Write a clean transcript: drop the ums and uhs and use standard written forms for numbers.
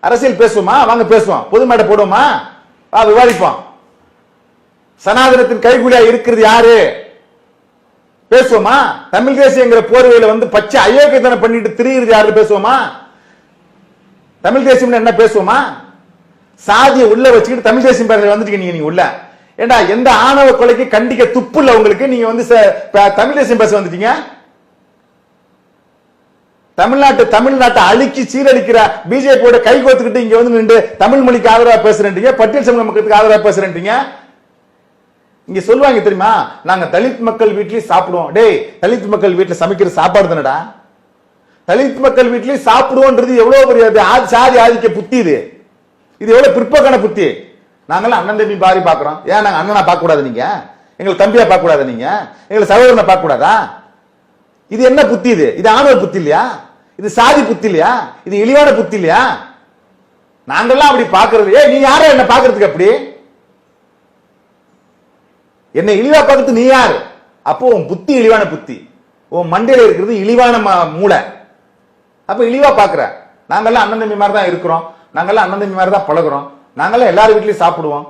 அரசியல் பேசுவோமா? வாங்க பேசுவோம். பொது மேடை போடுவோமா? விவாதிப்போம். சனாதனத்தின் கைகூலியா இருக்கிறது யாரு? பேசுவோமா? தமிழ் தேசியங்கிற போர்வையில பச்சை அயோக்கியத்தனம் பண்ணிட்டு திரிகிறது யாரு? பேசுவோமா? தமிழ் தேசியம் என்ன பேசுவோமா? சாதியை உள்ள வச்சுக்கிட்டு தமிழ் தேசியம் வந்துட்டீங்க நீங்க உள்ள. ஏண்டா எந்த ஆணவ கொலைக்கு கண்டிக்க துப்பு இல்ல உங்களுக்கு? நீங்க தமிழ் தேசியம் பேச வந்துட்டீங்க. தமிழ்நாட்டை அழிக்கி சீரழிக்கிற பிஜேபியோட கை கோத்துக்கிட்டு இங்க நின்று தமிழ் மொழிக்கு ஆதரவா பேசுறீங்க, பட்டியல் சமூக மக்களுக்கு ஆதரவா பேசுறீங்க. இங்க சொல்லுவாங்க தெரியுமா, நாங்க தலித் மக்கள் வீட்லயும் சாப்பிடுவோம். டேய், தலித் மக்கள் வீட்டுல சமைக்கிற சாப்பாடு தானடா. தலித் மக்கள் வீட்லயும் சாப்பிடுவோன்றது எவ்வளவு பெரிய சாதி ஆதிக்க புத்தி. இது எவ்வளவு பிற்போக்கான புத்தி. நாங்கெல்லாம் அண்ணன் தம்பி பாரி பாக்குறோம். ஏன் நாங்க அண்ணனா பார்க்க கூடாது? நீங்க எங்களை தம்பியா பார்க்க கூடாது? நீங்க எங்களை சகோதரனை பார்க்க கூடாதா? இது என்ன புத்தி? இது ஆணவ புத்தி இல்லையா? இது சாதி புத்தி இல்லையா? இது இழிவான புத்தி இல்லையா? நாங்கெல்லாம் அப்படி பாக்குறது. நீ யார என்ன பாக்குறதுக்கு? அப்படி என்னை இழிவா பார்க்கறது நீ யாரு? அப்போ உன் புத்தி இழிவான புத்தி. உன் மண்டையில இருக்கிறது இழிவான மூளை. அப்ப இழிவா பாக்குற. நாங்கெல்லாம் அண்ணன் தம்பி மாதிரி தான் இருக்கிறோம். நாங்கெல்லாம் அண்ணன் தம்பி மாதிரி தான் பழகுறோம். நாங்கெல்லாம் எல்லாரும் வீட்லயும் சாப்பிடுவோம்.